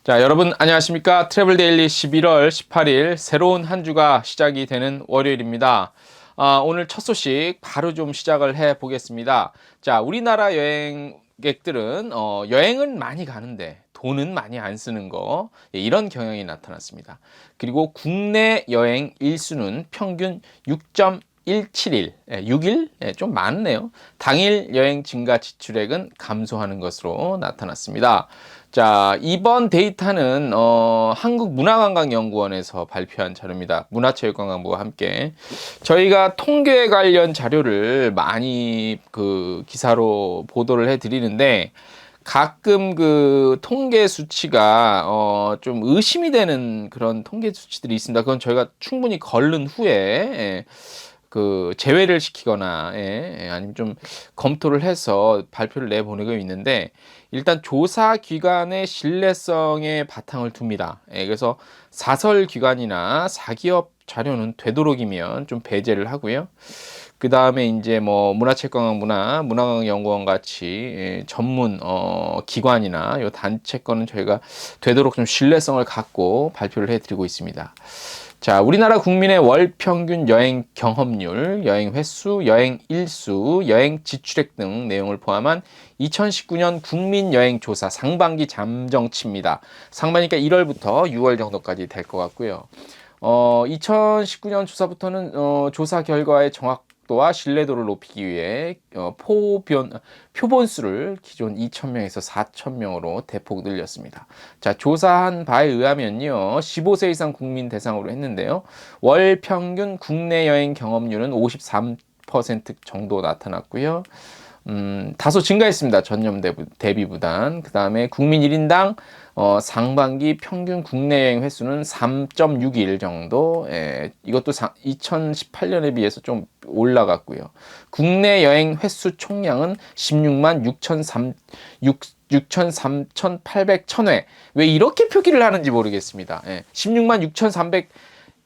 자, 여러분 안녕하십니까? 트래블 데일리 11월 18일 새로운 한 주가 시작이 되는 월요일입니다. 오늘 첫 소식 바로 좀 시작을 해 보겠습니다. 자, 우리나라 여행객들은 여행은 많이 가는데 돈은 많이 안 쓰는 거, 이런 경향이 나타났습니다. 그리고 국내 여행 일수는 평균 6.17일, 6일? 좀 많네요. 당일 여행 증가 지출액은 감소하는 것으로 나타났습니다. 자, 이번 데이터는 한국문화관광연구원에서 발표한 자료입니다. 문화체육관광부와 함께 저희가 통계 관련 자료를 많이 그 기사로 보도를 해드리는데, 가끔 그 통계 수치가 좀 의심이 되는 그런 통계 수치들이 있습니다. 그건 저희가 충분히 걸른 후에 그 제외를 시키거나 아니면 좀 검토를 해서 발표를 내보내고 있는데, 일단 조사 기관의 신뢰성에 바탕을 둡니다. 그래서 사설 기관이나 사기업 자료는 되도록이면 좀 배제를 하고요. 그 다음에 이제 뭐 문화체육관광부나 문화관광연구원 같이 전문 기관이나 요 단체 거는 저희가 되도록 좀 신뢰성을 갖고 발표를 해드리고 있습니다. 자, 우리나라 국민의 월 평균 여행 경험률, 여행 횟수, 여행 일수, 여행 지출액 등 내용을 포함한 2019년 국민 여행 조사 상반기 잠정치입니다. 상반기니까 1월부터 6월 정도까지 될 것 같고요. 2019년 조사부터는 조사 결과의 정확도와 신뢰도를 높이기 위해 표본수를 기존 2,000명에서 4,000명으로 대폭 늘렸습니다. 자, 조사한 바에 의하면요, 15세 이상 국민 대상으로 했는데요, 월 평균 국내 여행 경험률은 53% 정도 나타났고요. 다소 증가했습니다. 전년 대비보단. 그 다음에 국민 1인당 상반기 평균 국내 여행 횟수는 3.6일 정도. 이것도 2018년에 비해서 좀 올라갔고요. 국내 여행 횟수 총량은 16만 6,3,800회. 왜 이렇게 표기를 하는지 모르겠습니다. 16만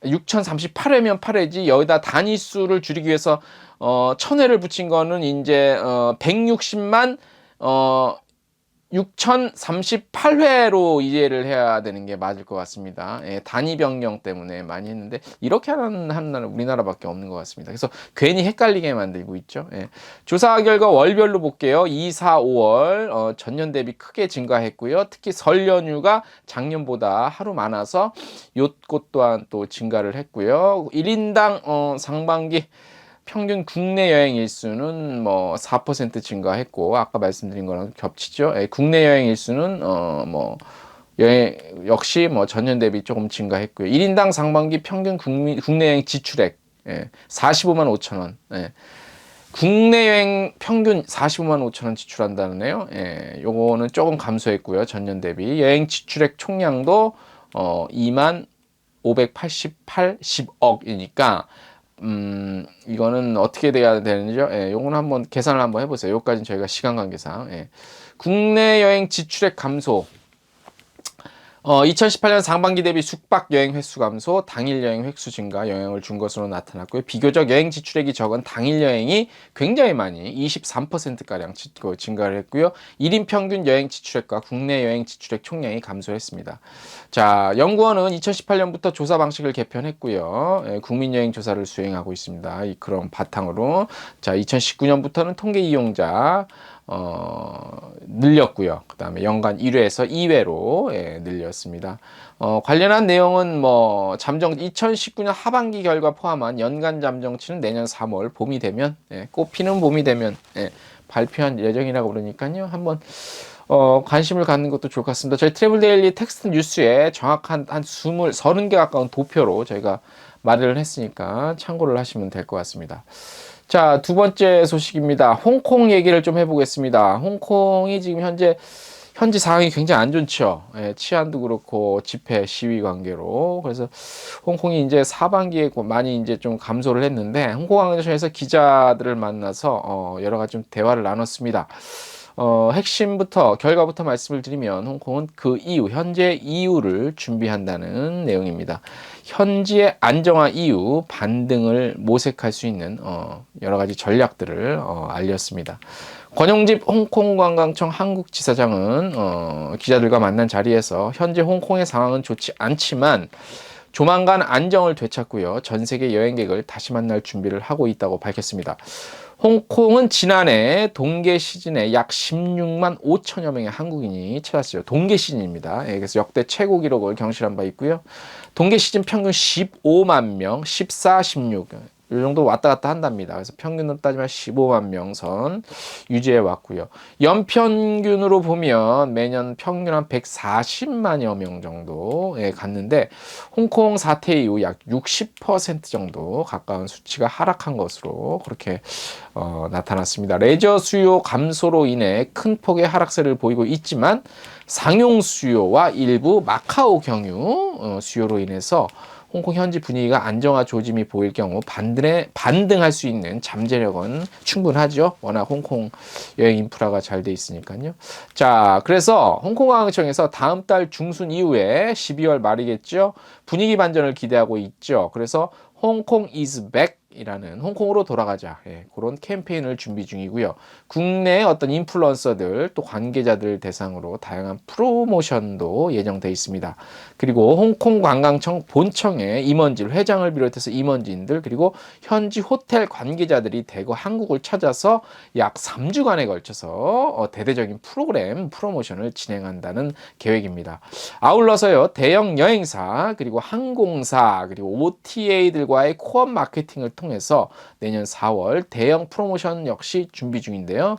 6,038회면 8회지, 여기다 단위수를 줄이기 위해서 1,000회를 붙인 거는 이제 160만 6,038회로 이해를 해야 되는 게 맞을 것 같습니다. 단위 변경 때문에 많이 했는데, 이렇게 하는 나라는 우리나라밖에 없는 것 같습니다. 그래서 괜히 헷갈리게 만들고 있죠. 조사 결과 월별로 볼게요. 2, 4, 5월 전년 대비 크게 증가했고요. 특히 설 연휴가 작년보다 하루 많아서 요것 또한 또 증가를 했고요. 1인당 상반기 평균 국내 여행 일수는 뭐 4% 증가했고, 아까 말씀드린 거랑 겹치죠. 국내 여행 일수는 뭐 여행 역시 뭐 전년 대비 조금 증가했고요. 1인당 상반기 평균 국내 여행 지출액 45만 5천 원. 국내 여행 평균 45만 5천 원 지출한다네요. 요거는 조금 감소했고요. 전년 대비. 여행 지출액 총량도 2만 588, 10억이니까 이거는 어떻게 돼야 되는지요? 요거는 한번 계산을 한번 해보세요. 요까지는 저희가 시간 관계상. 국내 여행 지출액 감소. 2018년 상반기 대비 숙박 여행 횟수 감소, 당일 여행 횟수 증가 영향을 준 것으로 나타났고요. 비교적 여행 지출액이 적은 당일 여행이 굉장히 많이 23%가량 증가를 했고요. 1인 평균 여행 지출액과 국내 여행 지출액 총량이 감소했습니다. 자, 연구원은 2018년부터 조사 방식을 개편했고요. 국민 여행 조사를 수행하고 있습니다. 그런 바탕으로 자, 2019년부터는 통계 이용자 늘렸고요. 그 다음에 연간 1회에서 2회로 늘렸습니다. 관련한 내용은 뭐 2019년 하반기 결과 포함한 연간 잠정치는 내년 3월 봄이 되면, 꽃피는 봄이 되면 발표한 예정이라고 그러니까요. 한번 관심을 갖는 것도 좋을 것 같습니다. 저희 트래블 데일리 텍스트 뉴스에 정확한 한 30개 가까운 도표로 저희가 마련을 했으니까 참고를 하시면 될 것 같습니다. 자, 두 번째 소식입니다. 홍콩 얘기를 좀 해보겠습니다. 홍콩이 지금 현재 상황이 굉장히 안 좋죠. 치안도 그렇고 집회 시위 관계로. 그래서 홍콩이 이제 하반기에 많이 이제 좀 감소를 했는데, 홍콩 왕조선에서 기자들을 만나서 여러 가지 좀 대화를 나눴습니다. 핵심부터 결과부터 말씀을 드리면 홍콩은 그 이후 현재 이후를 준비한다는 내용입니다. 현지의 안정화 이후 반등을 모색할 수 있는 여러 가지 전략들을 알렸습니다. 권용집 홍콩관광청 한국지사장은 기자들과 만난 자리에서 현재 홍콩의 상황은 좋지 않지만 조만간 안정을 되찾고요. 전 세계 여행객을 다시 만날 준비를 하고 있다고 밝혔습니다. 홍콩은 지난해 동계 시즌에 약 16만 5천여 명의 한국인이 찾았어요. 동계 시즌입니다. 그래서 역대 최고 기록을 경신한 바 있고요. 동계 시즌 평균 15만 명, 14, 16. 이 정도 왔다 갔다 한답니다. 그래서 평균으로 따지면 15만 명 선 유지해 왔고요. 연평균으로 보면 매년 평균 한 140만여 명 정도 갔는데 홍콩 사태 이후 약 60% 정도 가까운 수치가 하락한 것으로 그렇게 나타났습니다. 레저 수요 감소로 인해 큰 폭의 하락세를 보이고 있지만 상용 수요와 일부 마카오 경유 수요로 인해서 홍콩 현지 분위기가 안정화 조짐이 보일 경우 반등할 수 있는 잠재력은 충분하죠. 워낙 홍콩 여행 인프라가 잘 돼 있으니까요. 자, 그래서 홍콩관광청에서 다음 달 중순 이후에 12월 말이겠죠. 분위기 반전을 기대하고 있죠. 그래서 홍콩 is back 이라는 홍콩으로 돌아가자 그런 캠페인을 준비 중이고요. 국내 어떤 인플루언서들 또 관계자들 대상으로 다양한 프로모션도 예정돼 있습니다. 그리고 홍콩 관광청 본청의 임원진 회장을 비롯해서 임원진들 그리고 현지 호텔 관계자들이 대거 한국을 찾아서 약 3주간에 걸쳐서 대대적인 프로모션을 진행한다는 계획입니다. 아울러서요 대형 여행사 그리고 항공사 그리고 OTA들과의 코업 마케팅을 통해서 내년 4월 대형 프로모션 역시 준비 중인데요.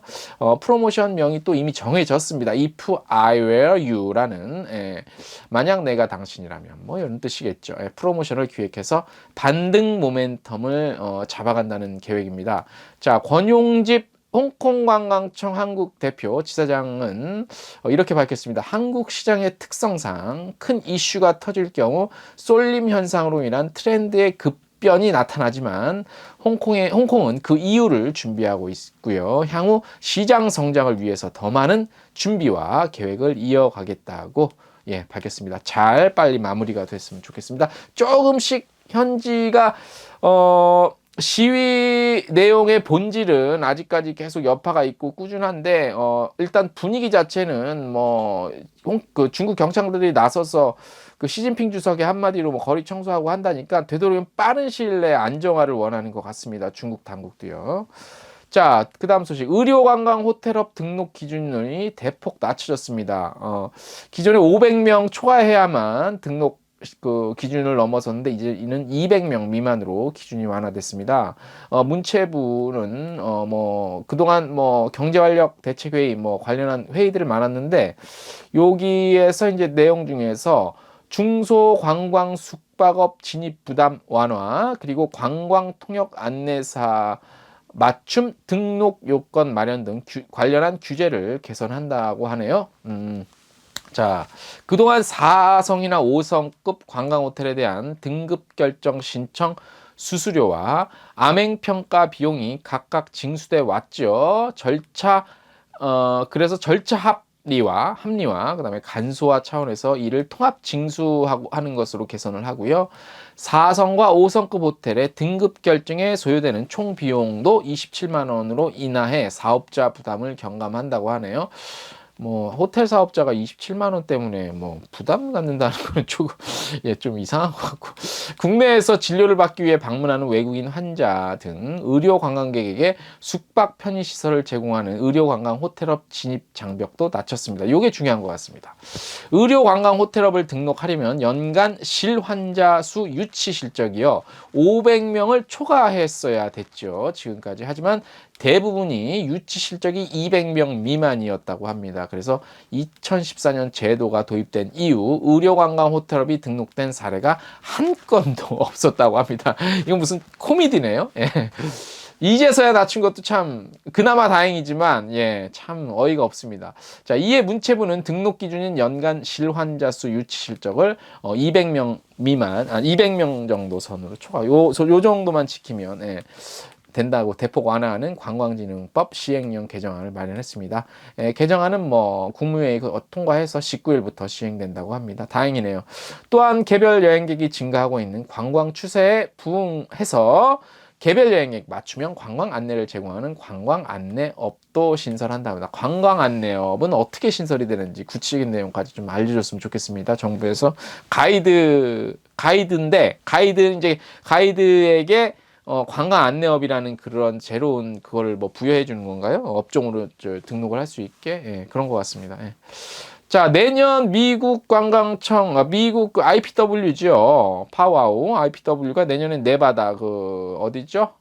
프로모션 명이 또 이미 정해졌습니다. If I were you라는 만약 내가 당신이라면 뭐 이런 뜻이겠죠. 프로모션을 기획해서 반등 모멘텀을 잡아간다는 계획입니다. 자, 권용집 홍콩관광청 한국 대표 지사장은 이렇게 밝혔습니다. 한국 시장의 특성상 큰 이슈가 터질 경우 쏠림 현상으로 인한 트렌드의 급변이 나타나지만 홍콩은 그 이유를 준비하고 있고요. 향후 시장 성장을 위해서 더 많은 준비와 계획을 이어가겠다고 밝혔습니다. 잘 빨리 마무리가 됐으면 좋겠습니다. 조금씩 현지가 시위 내용의 본질은 아직까지 계속 여파가 있고 꾸준한데 일단 분위기 자체는 그 중국 경찰들이 나서서 그 시진핑 주석의 한마디로 거리 청소하고 한다니까 되도록이면 빠른 시일 내에 안정화를 원하는 것 같습니다. 중국 당국도요. 자, 그 다음 소식. 의료관광 호텔업 등록 기준이 대폭 낮춰졌습니다. 기존에 500명 초과해야만 등록 그 기준을 넘어섰는데 이제 이는 200명 미만으로 기준이 완화됐습니다. 문체부는 그동안 경제활력 대책회의 관련한 회의들이 많았는데 여기에서 이제 내용 중에서 중소관광 숙박업 진입 부담 완화 그리고 관광 통역 안내사 맞춤 등록 요건 마련 등 관련한 규제를 개선한다고 하네요. 자, 그동안 4성이나 5성급 관광호텔에 대한 등급 결정 신청 수수료와 암행평가 비용이 각각 징수돼 왔죠. 그래서 절차 합리화, 그다음에 간소화 차원에서 이를 통합 징수하고 하는 것으로 개선을 하고요. 4성과 5성급 호텔의 등급 결정에 소요되는 총 비용도 27만 원으로 인하해 사업자 부담을 경감한다고 하네요. 호텔 사업자가 27만 원 때문에 부담 갖는다는 건 조금 좀 이상한 것 같고 국내에서 진료를 받기 위해 방문하는 외국인 환자 등 의료 관광객에게 숙박 편의 시설을 제공하는 의료 관광 호텔업 진입 장벽도 낮췄습니다. 이게 중요한 것 같습니다. 의료 관광 호텔업을 등록하려면 연간 실환자 수 유치 실적이요 500명을 초과했어야 됐죠. 지금까지. 하지만 대부분이 유치 실적이 200명 미만이었다고 합니다. 그래서 2014년 제도가 도입된 이후 의료관광 호텔업이 등록된 사례가 한 건도 없었다고 합니다. 이건 무슨 코미디네요. 이제서야 낮춘 것도 참 그나마 다행이지만 참 어이가 없습니다. 자, 이에 문체부는 등록 기준인 연간 실환자 수 유치 실적을 200명 미만, 200명 정도 선으로 초과. 요 정도만 지키면 된다고 대폭 완화하는 관광진흥법 시행령 개정안을 마련했습니다. 개정안은 뭐 국무회의 통과해서 19일부터 시행된다고 합니다. 다행이네요. 또한 개별 여행객이 증가하고 있는 관광 추세에 부응해서 개별 여행객 맞춤형 관광 안내를 제공하는 관광 안내업도 신설한답니다. 관광 안내업은 어떻게 신설이 되는지 구체적인 내용까지 좀 알려줬으면 좋겠습니다. 정부에서 가이드인데 이제 가이드에게 관광 안내업이라는 그런 새로운 그거를 뭐 부여해 주는 건가요? 업종으로 등록을 할 수 있게 그런 것 같습니다. 자, 내년 미국 관광청, 미국 IPW죠. 파와우 IPW가 내년에 네바다 어디죠?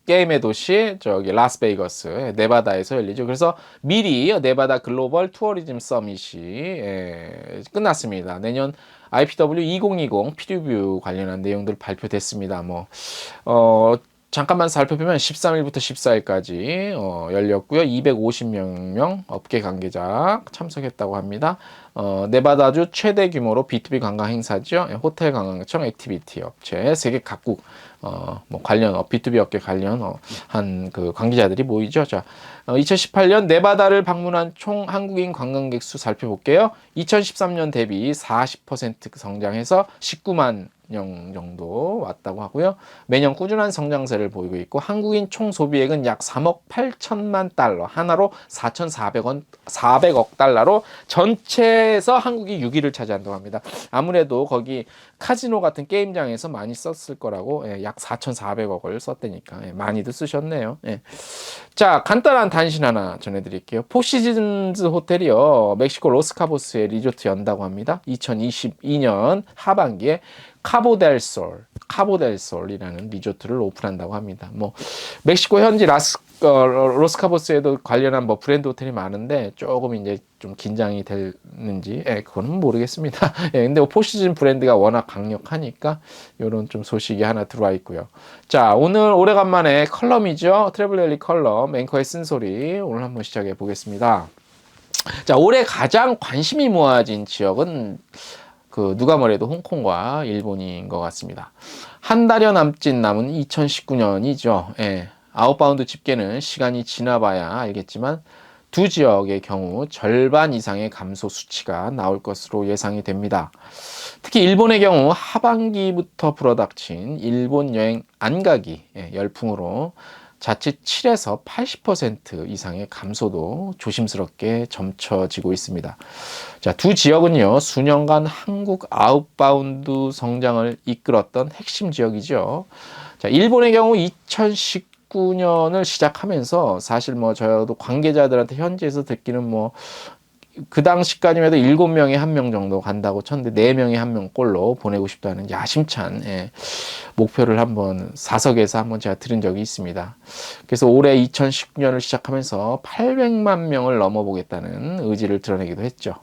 게임의 도시 라스베이거스 네바다에서 열리죠. 그래서 미리 네바다 글로벌 투어리즘 서밋이 끝났습니다. 내년 IPW 2020 피드뷰 관련한 내용들 발표됐습니다. 잠깐만 살펴보면 13일부터 14일까지 열렸고요. 250명 업계 관계자 참석했다고 합니다. 네바다주 최대 규모로 B2B 관광 행사죠. 호텔 관광청 액티비티 업체 세계 각국 관련 B2B 업계 관련 한 관계자들이 모이죠. 자, 2018년 네바다를 방문한 총 한국인 관광객 수 살펴볼게요. 2013년 대비 40% 성장해서 19만 명 정도 왔다고 하고요. 매년 꾸준한 성장세를 보이고 있고 한국인 총 소비액은 약 3억 8천만 달러, 하나로 4,400억 달러로 전체에서 한국이 6위를 차지한다고 합니다. 아무래도 거기 카지노 같은 게임장에서 많이 썼을 거라고 약 4,400억을 썼다니까 많이도 쓰셨네요. 자, 간단한 단신 하나 전해드릴게요. 포시즌즈 호텔이요. 멕시코 로스카보스에 리조트 연다고 합니다. 2022년 하반기에 카보델솔이라는 리조트를 오픈한다고 합니다. 멕시코 현지 로스카보스에도 관련한 브랜드 호텔이 많은데 조금 이제 좀 긴장이 되는지 그거는 모르겠습니다. 근데 포시즌 브랜드가 워낙 강력하니까 이런 좀 소식이 하나 들어와 있고요. 자, 오늘 오래간만에 컬럼이죠. 트래블 컬럼 앵커의 쓴소리 오늘 한번 시작해 보겠습니다. 자, 올해 가장 관심이 모아진 지역은 누가 뭐래도 홍콩과 일본인 것 같습니다. 한 달여 남짓 남은 2019년이죠. 아웃바운드 집계는 시간이 지나봐야 알겠지만 두 지역의 경우 절반 이상의 감소 수치가 나올 것으로 예상이 됩니다. 특히 일본의 경우 하반기부터 불어닥친 일본 여행 안 가기 열풍으로 자칫 7에서 80% 이상의 감소도 조심스럽게 점쳐지고 있습니다. 자, 두 지역은요, 수년간 한국 아웃바운드 성장을 이끌었던 핵심 지역이죠. 자, 일본의 경우 2019년을 시작하면서 사실 저도 관계자들한테 현지에서 듣기는 그 당시까지만 해도 7명에 1명 정도 간다고 쳤는데 4명에 1명 꼴로 보내고 싶다는 야심찬 목표를 한번 사석에서 한번 제가 들은 적이 있습니다. 그래서 올해 2019년을 시작하면서 800만 명을 넘어보겠다는 의지를 드러내기도 했죠.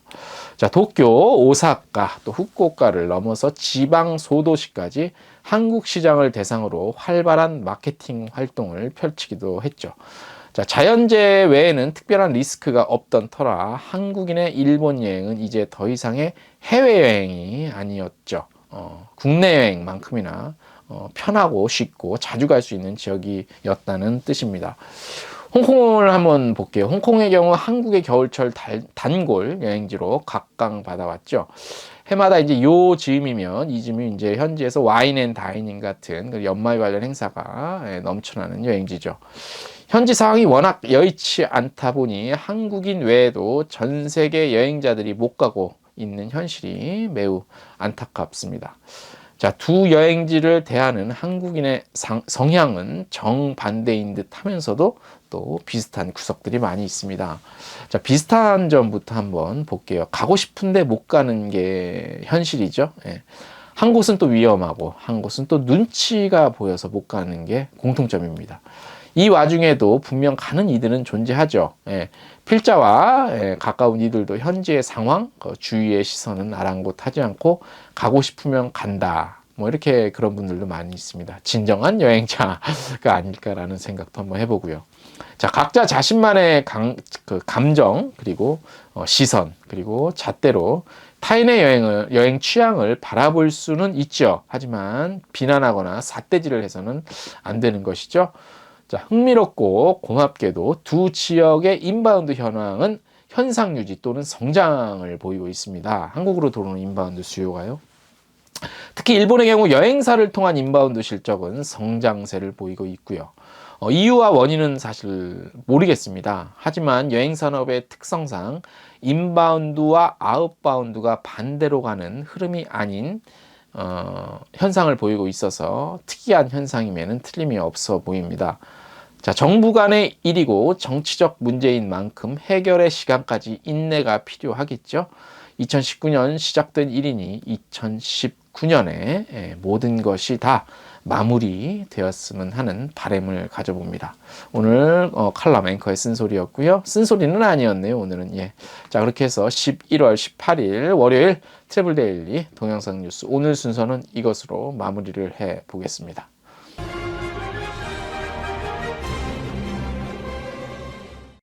자, 도쿄, 오사카, 또 후쿠오카를 넘어서 지방 소도시까지 한국 시장을 대상으로 활발한 마케팅 활동을 펼치기도 했죠. 자, 자연재해 외에는 특별한 리스크가 없던 터라 한국인의 일본 여행은 이제 더 이상의 해외여행이 아니었죠. 국내 여행만큼이나 편하고 쉽고 자주 갈 수 있는 지역이었다는 뜻입니다. 홍콩을 한번 볼게요. 홍콩의 경우 한국의 겨울철 단골 여행지로 각광받아왔죠. 해마다 이제 요 즈음이면 이 즈음이 이제 현지에서 와인 앤 다이닝 같은 연말 관련 행사가 넘쳐나는 여행지죠. 현지 상황이 워낙 여의치 않다 보니 한국인 외에도 전 세계 여행자들이 못 가고 있는 현실이 매우 안타깝습니다. 자, 두 여행지를 대하는 한국인의 성향은 정반대인 듯 하면서도 또 비슷한 구석들이 많이 있습니다. 자, 비슷한 점부터 한번 볼게요. 가고 싶은데 못 가는 게 현실이죠. 한 곳은 또 위험하고 한 곳은 또 눈치가 보여서 못 가는 게 공통점입니다. 이 와중에도 분명 가는 이들은 존재하죠. 필자와 가까운 이들도 현지의 상황, 주위의 시선은 아랑곳하지 않고 가고 싶으면 간다. 이렇게 그런 분들도 많이 있습니다. 진정한 여행자가 아닐까라는 생각도 한번 해보고요. 자, 각자 자신만의 감정, 그리고 시선, 그리고 잣대로 타인의 여행 취향을 바라볼 수는 있죠. 하지만 비난하거나 삿대질을 해서는 안 되는 것이죠. 자, 흥미롭고 고맙게도 두 지역의 인바운드 현황은 현상 유지 또는 성장을 보이고 있습니다. 한국으로 들어오는 인바운드 수요가요. 특히 일본의 경우 여행사를 통한 인바운드 실적은 성장세를 보이고 있고요. 이유와 원인은 사실 모르겠습니다. 하지만 여행산업의 특성상 인바운드와 아웃바운드가 반대로 가는 흐름이 아닌 현상을 보이고 있어서 특이한 현상임에는 틀림이 없어 보입니다. 자, 정부 간의 일이고 정치적 문제인 만큼 해결의 시간까지 인내가 필요하겠죠. 2019년 시작된 일이니 2019년에 모든 것이 다 마무리되었으면 하는 바람을 가져봅니다. 오늘 칼럼 앵커의 쓴소리였고요. 쓴소리는 아니었네요. 오늘은 예. 자, 그렇게 해서 11월 18일 월요일 트래블 데일리 동영상 뉴스 오늘 순서는 이것으로 마무리를 해 보겠습니다.